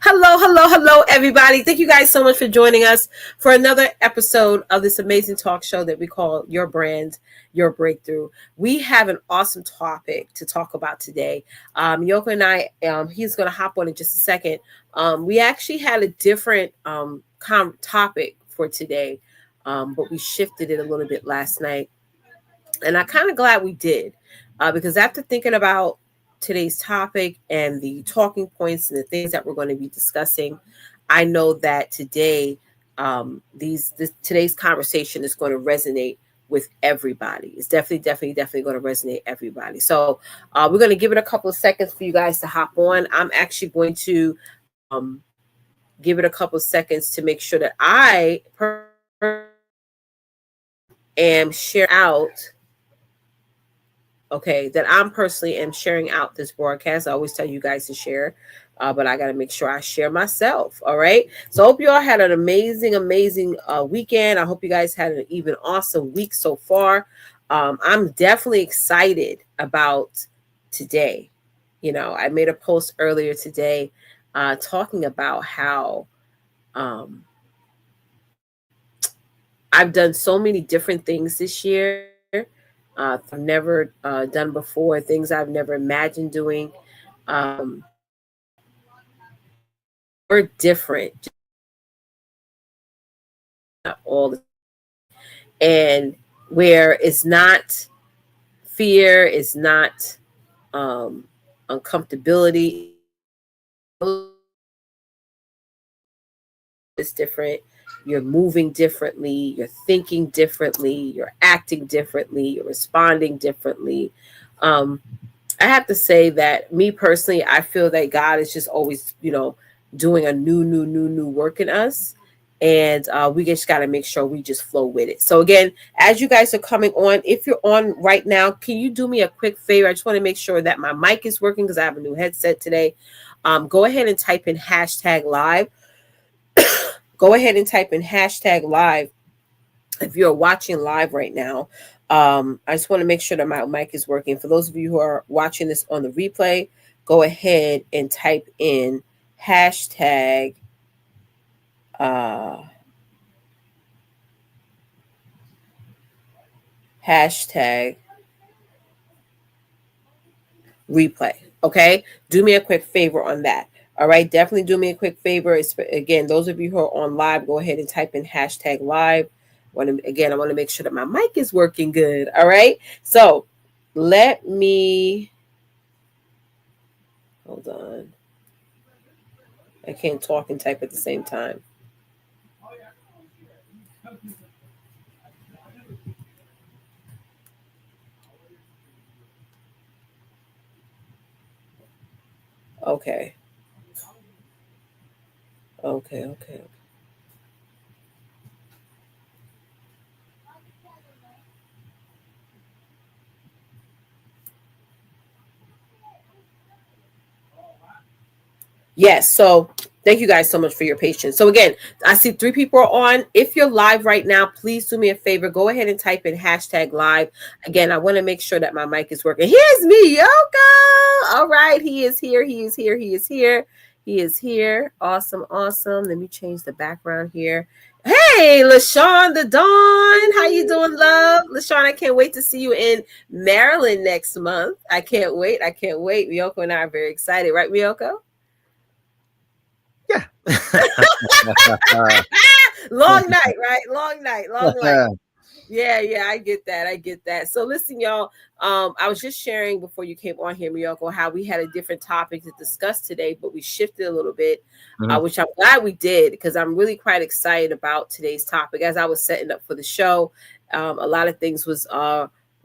Hello, everybody. Thank you guys so much for joining us for another episode of this amazing talk show that we call Your Brand, Your Breakthrough. We have an awesome topic to talk about today. Meiyoko and I, he's going to hop on in just a second. We actually had a different topic for today, but we shifted it a little bit last night. And I'm kind of glad we did because after thinking about today's topic and the talking points and the things that we're going to be discussing, I know that today, today's conversation is going to resonate with everybody. It's definitely going to resonate everybody. So we're going to give it a couple of seconds for you guys to hop on. I'm actually going to give it a couple of seconds to make sure that I am sharing out. Okay, that I'm personally am sharing out this broadcast. I always tell you guys to share, but I got to make sure I share myself. All right. So I hope you all had an amazing weekend. I hope you guys had an even awesome week so far. I'm definitely excited about today. You know, I made a post earlier today talking about how I've done so many different things this year. I've never done before, things I've never imagined doing. We're different, all the, and where it's not fear, it's not uncomfortability. It's different. You're moving differently, you're thinking differently, you're acting differently, you're responding differently. I have to say that me personally, I feel that God is just always, doing a new work in us. And we just got to make sure we just flow with it. So again, as you guys are coming on, if you're on right now, can you do me a quick favor? I just want to make sure that my mic is working because I have a new headset today. Go ahead and type in #live. Go ahead and type in #live if you're watching live right now. I just want to make sure that my mic is working. For those of you who are watching this on the replay, go ahead and type in hashtag replay. Okay, do me a quick favor on that. All right, definitely do me a quick favor. Again, those of you who are on live, go ahead and type in #live. I want to make sure that my mic is working good. All right, so let me hold on. I can't talk and type at the same time. Okay. Yes. So thank you guys so much for your patience. So again, I see 3 people are on. If you're live right now, please do me a favor. Go ahead and type in #live. Again, I want to make sure that my mic is working. Here's Meiyoko. All right. He is here. He is here. Awesome. Let me change the background here. Hey, LaShawn the Dawn. How you doing, love? LaShawn, I can't wait to see you in Maryland next month. I can't wait. Meiyoko and I are very excited. Right, Meiyoko? Yeah. Long night, right? Long night. Yeah, I get that. So listen, y'all, I was just sharing before you came on here, Meiyoko, how we had a different topic to discuss today, but we shifted a little bit, which I'm glad we did because I'm really quite excited about today's topic. As I was setting up for the show, a lot of things was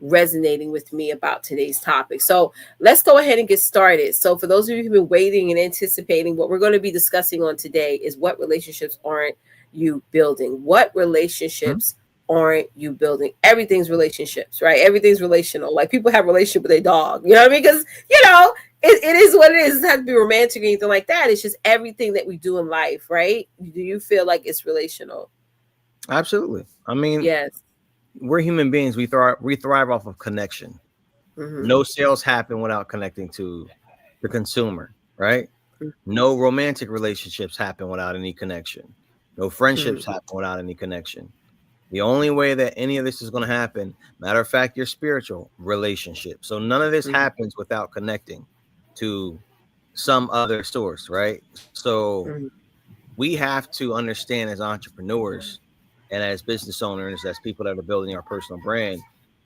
resonating with me about today's topic. So let's go ahead and get started. So for those of you who've been waiting and anticipating, what we're going to be discussing on today is what relationships aren't you building? What relationships aren't you building? Everything's relationships, right? Everything's relational. Like people have a relationship with a dog, you know what I mean? Because, it is what it is. It doesn't have to be romantic or anything like that. It's just everything that we do in life, right? Do you feel like it's relational? Absolutely. I mean, yes. We're human beings. We thrive off of connection. No sales happen without connecting to the consumer, right? No romantic relationships happen without any connection. No friendships Mm-hmm. happen without any connection. The only way that any of this is going to happen, matter of fact, your spiritual relationship. So none of this happens without connecting to some other source, right? So Mm-hmm. we have to understand as entrepreneurs and as business owners, as people that are building our personal brand,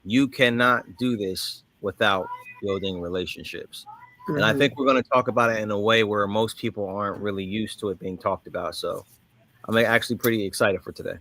you cannot do this without building relationships. And I think Mm-hmm. we're going to talk about it in a way where most people aren't really used to it being talked about. So I'm actually pretty excited for today.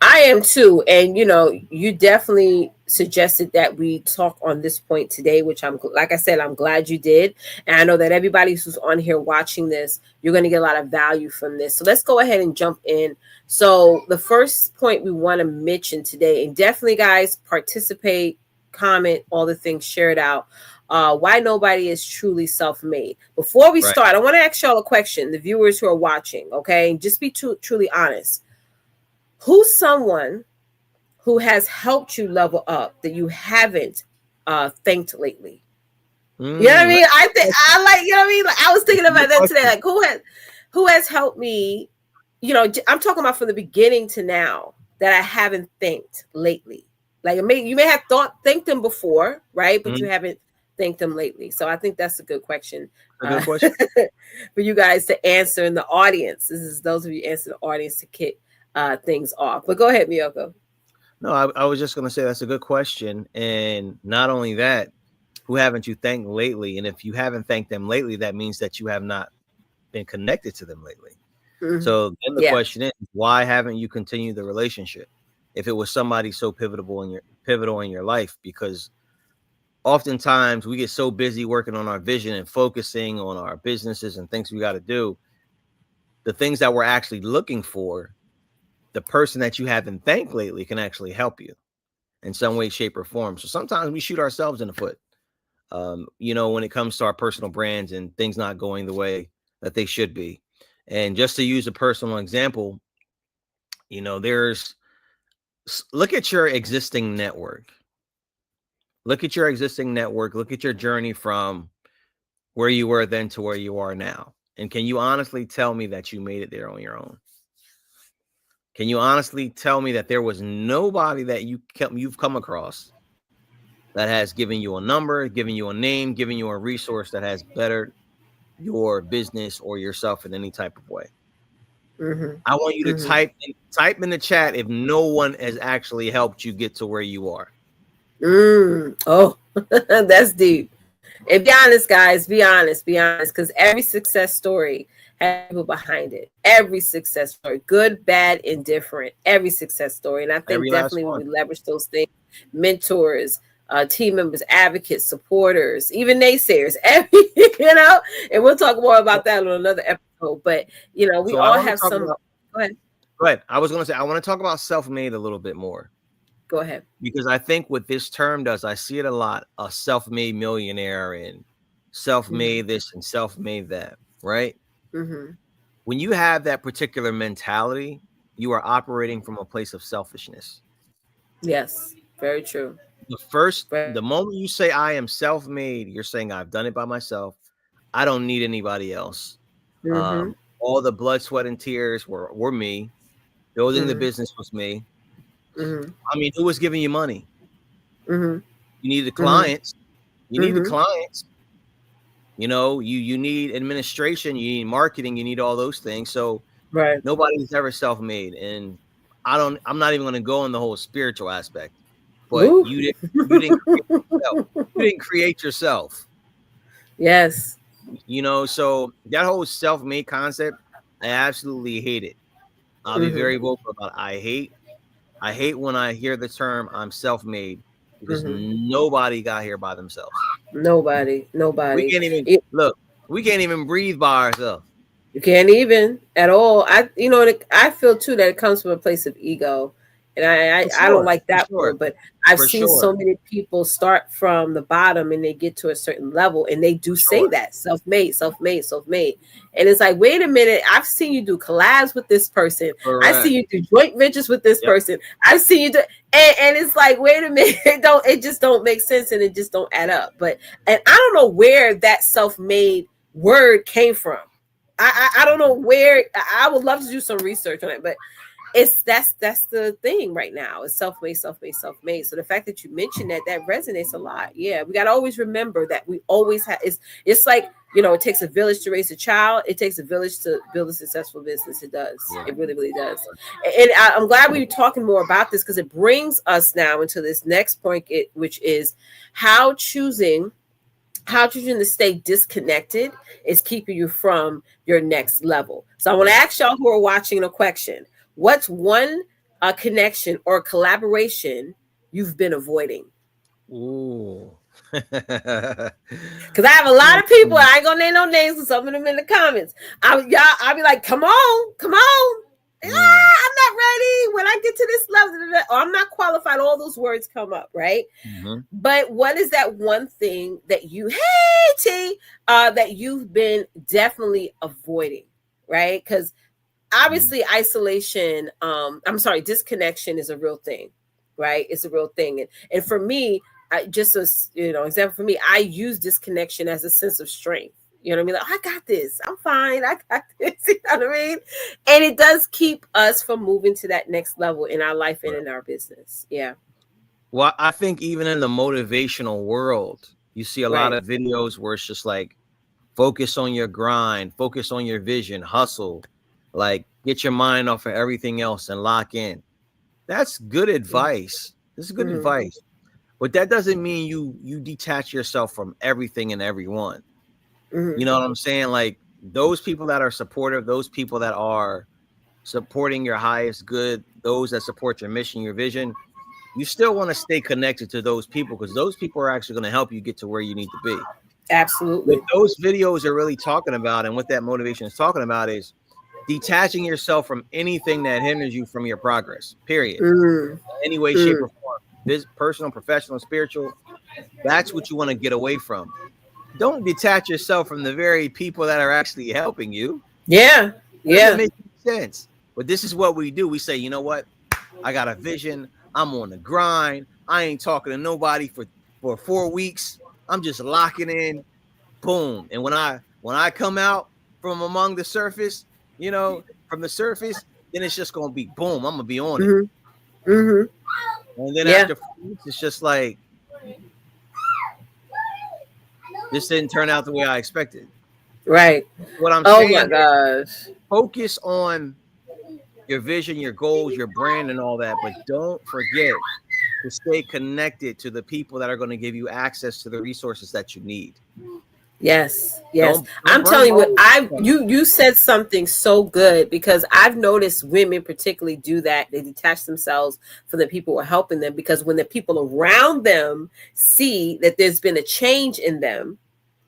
I am too. And you definitely suggested that we talk on this point today, which I'm, like I said, I'm glad you did. And I know that everybody who's on here watching this, you're going to get a lot of value from this. So let's go ahead and jump in. So the first point we want to mention today, and definitely guys, participate, comment, all the things, share it out. Why nobody is truly self-made. Before we Right. start, I want to ask y'all a question, the viewers who are watching, okay? Just be truly honest. Who's someone who has helped you level up that you haven't thanked lately? You know what I Mm, mean? I think that's I like, you know what I mean? Like, I was thinking a good about that today. question. Like, who has helped me? I'm talking about from the beginning to now that I haven't thanked lately. Like, you may have thanked them before, right? But you Mm, haven't thanked them lately. So I think that's a good question a good question. for you guys to answer in the audience. This is those of you answer the audience to kick things off. But go ahead, Meiyoko. No, I was just going to say that's a good question. And not only that, who haven't you thanked lately? And if you haven't thanked them lately, that means that you have not been connected to them lately. Mm-hmm. So then the Yeah. question is, why haven't you continued the relationship? If it was somebody so pivotal in your life, because oftentimes we get so busy working on our vision and focusing on our businesses and things we got to do, the things that we're actually looking for, the person that you haven't thanked lately can actually help you in some way, shape, or form. So sometimes we shoot ourselves in the foot. When it comes to our personal brands and things not going the way that they should be. And just to use a personal example, there's look at your existing network. Look at your existing network. Look at your journey from where you were then to where you are now. And can you honestly tell me that you made it there on your own? Can you honestly tell me that there was nobody that you've come across that has given you a number, given you a name, given you a resource that has bettered your business or yourself in any type of way? Mm-hmm. I want you to Mm-hmm. type in the chat if no one has actually helped you get to where you are. Oh, that's deep. And be honest, guys. Be honest. Be honest. Because every success story has people behind it. Every success story, good, bad, indifferent. Every success story. And I think Every last definitely when one. we leverage those things, mentors, team members, advocates, supporters, even naysayers, and we'll talk more about that on another episode. But we So I all want to have talk some. about. Go ahead. Go ahead. I was going to say I want to talk about self-made a little bit more Go ahead. because I think what this term does, I see it a lot: a self-made millionaire and self-made Mm-hmm. this and self-made that. Right? Mm-hmm. When you have that particular mentality, you are operating from a place of selfishness. Yes. Very true. The moment you say I am self-made, you're saying I've done it by myself. I don't need anybody else. Mm-hmm. All the blood, sweat, and tears were me. Building the Mm-hmm. business was me. Mm-hmm. I mean, who was giving you money? Mm-hmm. You need the Mm-hmm. clients. You need the Mm-hmm. clients. You need administration, you need marketing, you need all those things. So Right. nobody's ever self-made. And I'm not even gonna go in the whole spiritual aspect, but Woo. you didn't create yourself. You didn't create yourself. Yes. So that whole self-made concept, I absolutely hate it. I'll be Mm-hmm. very vocal about it. I hate when I hear the term I'm self-made because Mm-hmm. nobody got here by themselves. Nobody. We Nobody. can't even It, look, we can't even breathe by ourselves. You can't even at all. I feel too that it comes from a place of ego, and For I don't sure. like For that sure. word. But I've For seen so sure. many people start from the bottom and they get to a certain level, and they do For say sure. that self-made, self-made, self-made, and it's like, wait a minute, I've seen you do collabs with this person. I see Correct. you do joint ventures with this Yep. person. I've seen you do, and it's like, wait a minute, it just don't make sense, and it just don't add up. But and I don't know where that self-made word came from. I don't know where. I would love to do some research on it, but that's the thing right now. It's self-made, self-made, self-made. So the fact that you mentioned that resonates a lot. Yeah, we got to always remember that we always have. It's like, it takes a village to raise a child. It takes a village to build a successful business. It does. Yeah. It really, really does. And I'm glad we're talking more about this, because it brings us now into this next point, which is how choosing to stay disconnected is keeping you from your next level. So I want to ask y'all who are watching a question. What's one connection or collaboration you've been avoiding? Ooh. Because I have a lot of people, I ain't gonna name no names, and some of them in the comments. I'll be like, come on, come on. I'm not ready. When I get to this level, or I'm not qualified, all those words come up, right? Mm-hmm. But what is that one thing that that you've been definitely avoiding, right? Because obviously isolation, disconnection is a real thing, right? It's a real thing. And for me, just as example, for me, I use disconnection as a sense of strength. You know what I mean? Like, I got this. I'm fine. I got this. You know what I mean? And it does keep us from moving to that next level in our life and in our business. Yeah. Well, I think even in the motivational world, you see a lot of videos where it's just like, focus on your grind, focus on your vision, hustle, like get your mind off of everything else and lock in. That's good advice. This is good advice. But that doesn't mean you detach yourself from everything and everyone. You know what I'm saying? Like, those people that are supportive, those people that are supporting your highest good, those that support your mission, your vision, you still want to stay connected to those people, because those people are actually going to help you get to where you need to be. Absolutely. What those videos are really talking about, and what that motivation is talking about, is detaching yourself from anything that hinders you from your progress, period. In any way, shape, or form. Personal, professional, spiritual. That's what you want to get away from. Don't detach yourself from the very people that are actually helping you. Yeah. It doesn't make any sense. But this is what we do. We say, you know what? I got a vision. I'm on the grind. I ain't talking to nobody for 4 weeks. I'm just locking in. Boom. And when I come out from among the surface, from the surface, then it's just gonna be boom. I'm gonna be on it. And then after 4 weeks, it's just like, this didn't turn out the way I expected. Right. What I'm saying. Oh my gosh. Focus on your vision, your goals, your brand, and all that, but don't forget to stay connected to the people that are going to give you access to the resources that you need. Yes. Don't I'm telling you what, you said something so good, because I've noticed women particularly do that. They detach themselves from the people who are helping them, because when the people around them see that there's been a change in them,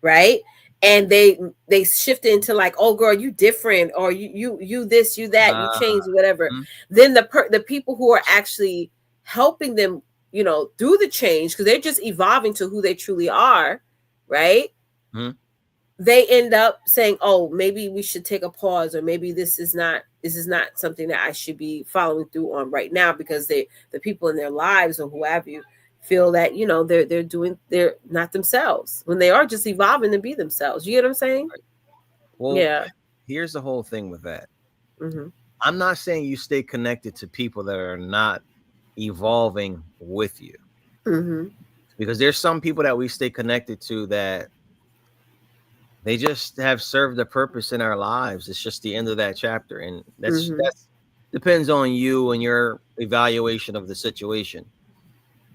right? And they shift into like, oh girl, you different, or you this, you that, you change, whatever. Then the people who are actually helping them, through the change, because they're just evolving to who they truly are, right? They end up saying, oh, maybe we should take a pause, or maybe this is not something that I should be following through on right now, because the people in their lives, or whoever you feel that, they're not themselves, when they are just evolving to be themselves. You get what I'm saying? Well, here's the whole thing with that. I'm not saying you stay connected to people that are not evolving with you, because there's some people that we stay connected to that they just have served a purpose in our lives. It's just the end of that chapter, and that's depends on you and your evaluation of the situation.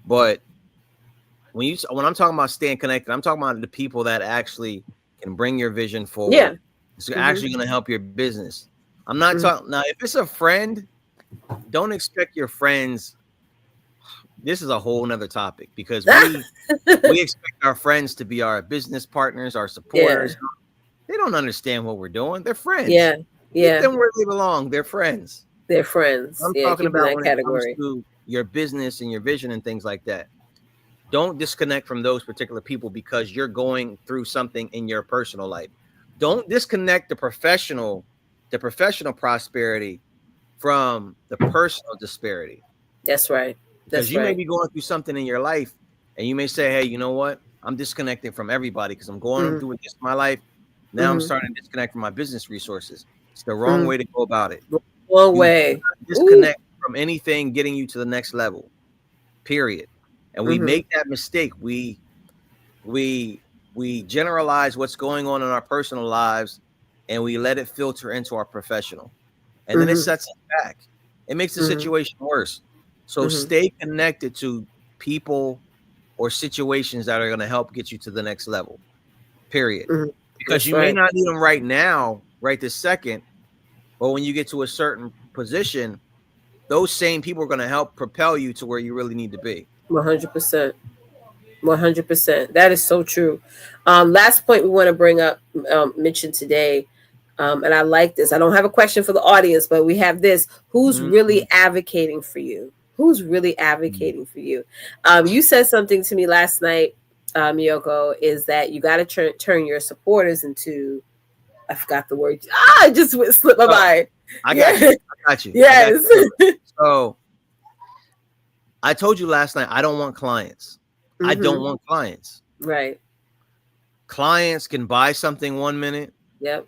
But when I'm talking about staying connected, I'm talking about the people that actually can bring your vision forward. Yeah. It's actually going to help your business. I'm not talking now. If it's a friend, don't expect your friends. This is a whole nother topic, because we expect our friends to be our business partners, our supporters. Yeah. They don't understand what we're doing. They're friends. Yeah. Keep them where they belong. They're friends. They're friends. I'm talking about when category. It comes to your business and your vision and things like that. Don't disconnect from those particular people because you're going through something in your personal life. Don't disconnect the professional prosperity from the personal disparity. That's right. Because you may be going through something in your life, and you may say, hey, you know what? I'm disconnecting from everybody because I'm going through this in my life. Now I'm Mm-hmm. starting to disconnect from my business resources. It's the wrong Mm. way to go about it. One You do way. not Ooh. disconnect from anything getting you to the next level. Period. And we Mm-hmm. make that mistake. We we generalize what's going on in our personal lives and we let it filter into our professional. And then it Mm-hmm. sets us back. It makes the Mm-hmm. situation worse. So Mm-hmm. stay connected to people or situations that are going to help get you to the next level. Period. Mm-hmm. Because That's you may right. not need them right now, right this second, but when you get to a certain position, those same people are going to help propel you to where you really need to be. 100%. 100%. That is so true. Last point we want to bring up, mention today, and I like this. I don't have a question for the audience, but we have this. Who's Mm-hmm. really advocating for you? Who's really advocating for you? You said something to me last night, Meiyoko, is that you got to turn your supporters into, I forgot the word. It just slipped my Oh, mind. I got Yeah. you. I got you. I got Yes. you. So I told you last night, I don't want clients. I don't Mm-hmm. want clients. Right. Clients can buy something one minute, Yep.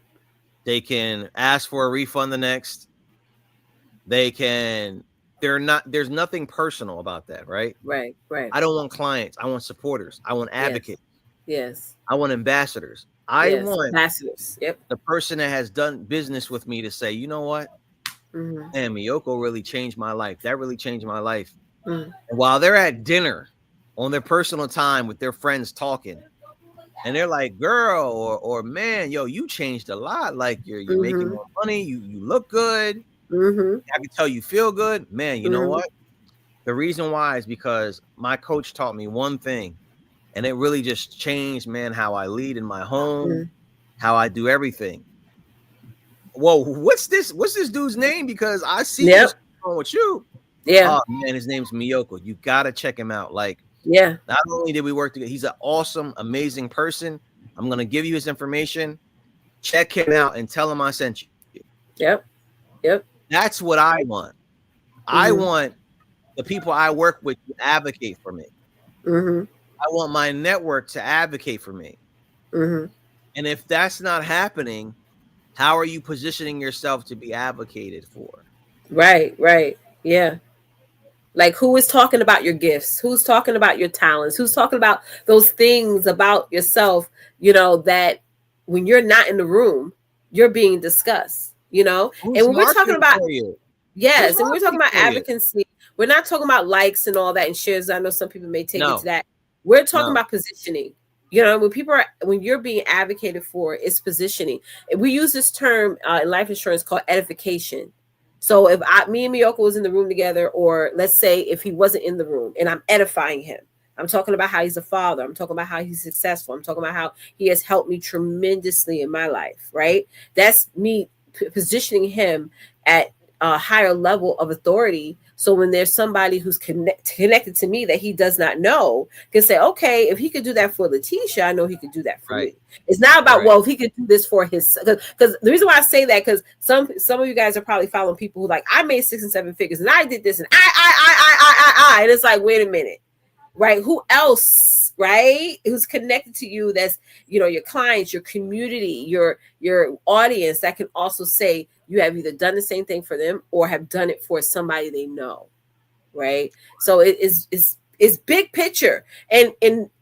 they can ask for a refund the next. They can, they're not, there's nothing personal about that, right? Right. Right. I don't want clients. I want supporters. I want Yes. advocates. Yes. I want ambassadors. I Yes. want Ambassadors. Yep. the person that has done business with me to say, you know what? Mm-hmm. Man, Meiyoko really changed my life. That really changed my life. Mm-hmm. And while they're at dinner on their personal time with their friends talking, and they're like, girl, or man, yo, you changed a lot. Like you're making Mm-hmm. more money, you look good. Mm-hmm. I can tell you feel good. Man, you know Mm-hmm. what? The reason why is because my coach taught me one thing, and it really just changed, man, how I lead in my home, Mm-hmm. how I do everything. Whoa, what's this? What's this dude's name? Because I see what's Yep. going on with you. Yeah. Oh man, his name's Meiyoko. You gotta check him out. Like, Yeah. not only did we work together, he's an awesome, amazing person. I'm gonna give you his information. Check him out and tell him I sent you. Yep. Yep. That's what I want. I Mm-hmm. want the people I work with to advocate for me. Mm-hmm. I want my network to advocate for me. Mm-hmm. And if that's not happening, how are you positioning yourself to be advocated for? Right. Right. Yeah. Like, who is talking about your gifts? Who's talking about your talents? Who's talking about those things about yourself, that when you're not in the room, you're being discussed, And Who's when we're talking marketing about, for you? Who's yes, and we're talking marketing about for you? advocacy. We're not talking about likes and all that and shares. I know some people may take it to No, that. We're talking no. about positioning. When you're being advocated for, it's positioning. We use this term in life insurance called edification. So if me and Meiyoko was in the room together, or let's say if he wasn't in the room and I'm edifying him, I'm talking about how he's a father. I'm talking about how he's successful. I'm talking about how he has helped me tremendously in my life, right? That's me positioning him at a higher level of authority. So when there's somebody who's connected to me that he does not know, can say, okay, if he could do that for Leticia, I know he could do that for Right, me. It's not about, right. well, if he could do this for his, because the reason why I say that, because some of you guys are probably following people who like, I made 6 and 7 figures and I did this and and it's like, wait a minute, right? Who else, right? Who's connected to you? That's, your clients, your community, your audience, that can also say you have either done the same thing for them or have done it for somebody they know, right? So it is big picture, and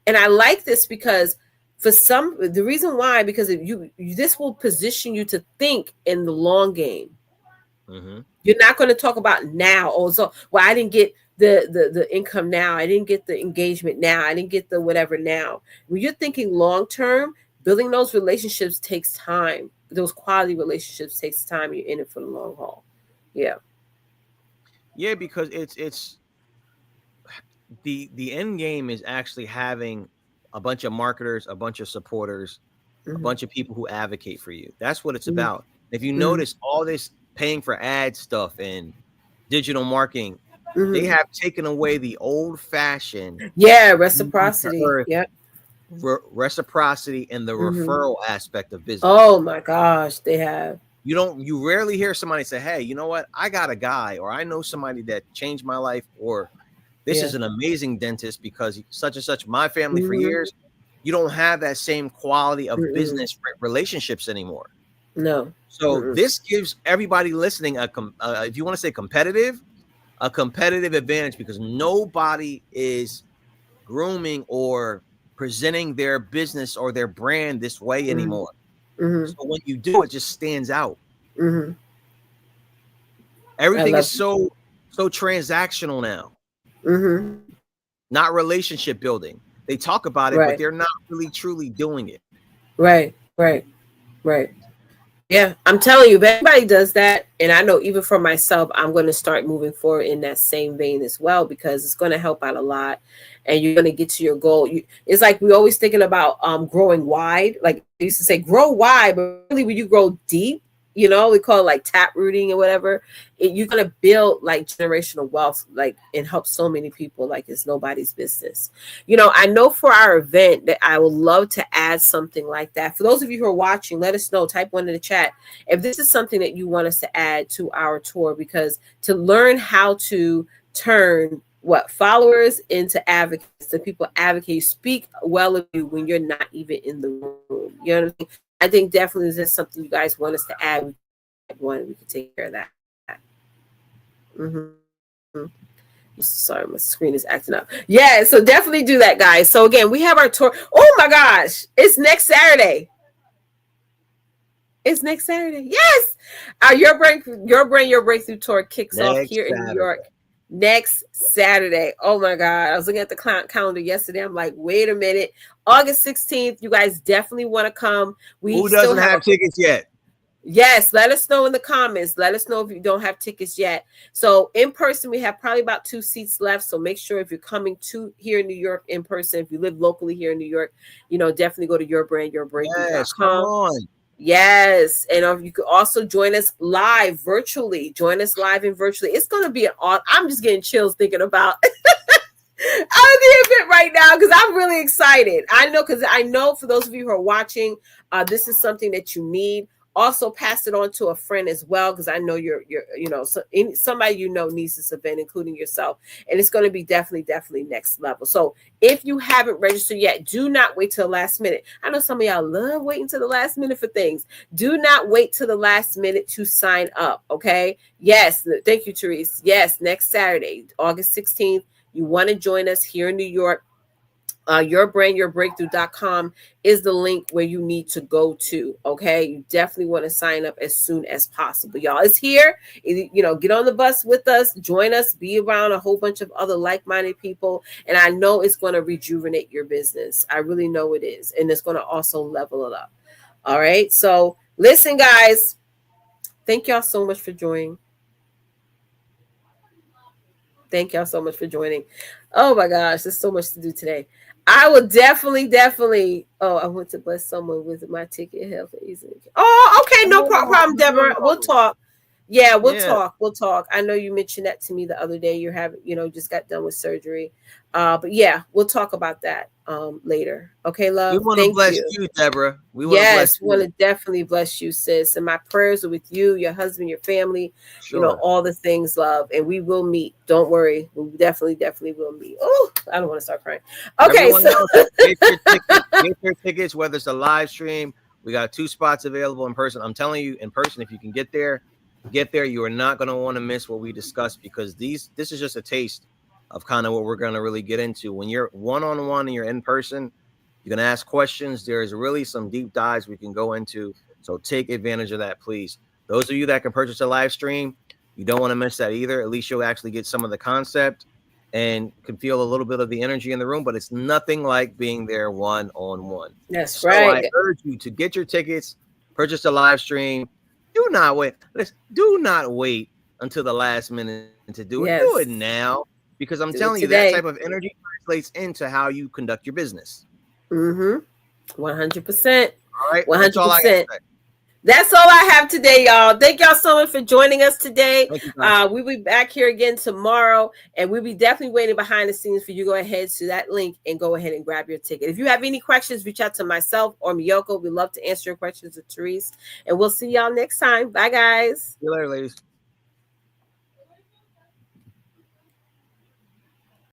I like this because the reason why, because if this will position you to think in the long game. Mm-hmm. You're not going to talk about now. Oh, so, well, I didn't get the income now. I didn't get the engagement now. I didn't get the whatever now. When you're thinking long term, building those relationships takes time. Those quality relationships takes time. You're in it for the long haul. Yeah. Yeah, because it's the end game is actually having a bunch of marketers, a bunch of supporters, a Mm-hmm. bunch of people who advocate for you. That's what it's Mm-hmm. about. If you Mm-hmm. notice all this paying for ad stuff and digital marketing, they Mm-hmm. have taken away the old fashioned Yeah. Reciprocity. Yep. reciprocity and the Mm-hmm. referral aspect of business. Oh my gosh, they have. You rarely hear somebody say, hey, you know what? I got a guy, or I know somebody that changed my life, or this Yeah. is an amazing dentist because such and such, my family for Mm-hmm. years, you don't have that same quality of Mm-mm. business relationships anymore. No. So Mm-mm. this gives everybody listening if you want to say competitive, a competitive advantage, because nobody is grooming or presenting their business or their brand this way Mm-hmm. anymore. Mm-hmm. So when you do, it just stands out. Mm-hmm. I Everything is love so transactional now, it. Mm-hmm. not relationship building. They talk about it, but Right. they're not really truly doing it. Right. Right. Right. Yeah, I'm telling you, if everybody does that, and I know even for myself, I'm going to start moving forward in that same vein as well, because it's going to help out a lot, and you're going to get to your goal. It's like we always thinking about growing wide. Like I used to say, grow wide, but really when you grow deep, we call it like tap rooting or whatever. You're going to build like generational wealth, like, and help so many people like it's nobody's business. I know for our event that I would love to add something like that. For those of you who are watching, let us know. Type one in the chat if this is something that you want us to add to our tour, because to learn how to turn what followers into advocates, the people advocate, speak well of you when you're not even in the room. You know what I mean? I think definitely is this something you guys want us to add. One, we can take care of that. Mm-hmm. Sorry, my screen is acting up. Yeah, so definitely do that, guys. So again, we have our tour. Oh my gosh, it's next Saturday. It's next Saturday. Yes, your breakthrough tour kicks off Next here in New Saturday. York next Saturday. Oh my God, I was looking at the calendar yesterday. I'm like, wait a minute, August 16th. You guys definitely want to come. We Who still doesn't have a have tickets yet? Yes, let us know in the comments. Let us know if you don't have tickets yet. So in person, we have probably about 2 seats left. So make sure if you're coming to here in New York in person, if you live locally here in New York, definitely go to Yes, come yourbreakthrough.com. on. Yes, and you could also join us live virtually. Join us live and virtually. It's going to be I'm just getting chills thinking about the event right now because I'm really excited. I know for those of you who are watching, this is something that you need. Also, pass it on to a friend as well because I know somebody needs this event, including yourself, and it's going to be definitely next level. So if you haven't registered yet, do not wait till the last minute. I know some of y'all love waiting to the last minute for things. Do not wait till the last minute to sign up. Okay? Yes, thank you, Therese. Yes, next Saturday, August 16th. You want to join us here in New York. Yourbreakthrough.com is the link where you need to go to. Okay, you definitely want to sign up as soon as possible, y'all. It's here. Get on the bus with us, join us, be around a whole bunch of other like-minded people, and I know it's going to rejuvenate your business. I really know it is, and it's going to also level it up. All right, so listen, guys, thank y'all so much for joining. Thank y'all so much for joining. Oh my gosh, there's so much to do today. I will definitely. Oh, I want to bless someone with my ticket. Health easy. Oh, okay, no problem, Deborah. We'll No. talk. Yeah, we'll Yeah. talk. We'll talk. I know you mentioned that to me the other day. You're having, just got done with surgery. But yeah, we'll talk about that later. Okay, We love. want to Thank bless you. you, Deborah. We want to bless Yes, want you. to definitely bless you, sis. And my prayers are with you, your husband, your family, Sure. all the things, love. And we will meet. Don't worry. We definitely will meet. Oh, I don't want to start crying. Okay, Everyone so else, get your tickets. Get your tickets, whether it's a live stream. We got 2 spots available in person. I'm telling you, in person, if you can get there, get there. You are not going to want to miss what we discussed because this is just a taste of kind of what we're going to really get into. When you're one-on-one and you're in person, you can ask questions. There's really some deep dives we can go into. So take advantage of that, please. Those of you that can purchase a live stream, you don't want to miss that either. At least you'll actually get some of the concept and can feel a little bit of the energy in the room, but it's nothing like being there one-on-one. that's So I right. urge you to get your tickets, purchase a live stream. Do not wait. Listen, do not wait until the last minute to do it. Do it Yes. now because I'm Do it telling you that type today. of energy translates into how you conduct your business. Mm-hmm. 100%. All right, that's all I got to 100%. say. That's all I have today, y'all. Thank y'all so much for joining us today. Thank you, guys. We'll be back here again tomorrow, and we'll be definitely waiting behind the scenes for you. Go ahead to that link and go ahead and grab your ticket. If you have any questions, reach out to myself or Meiyoko. We'd love to answer your questions with Therese, and we'll see y'all next time. Bye, guys. See you later, ladies.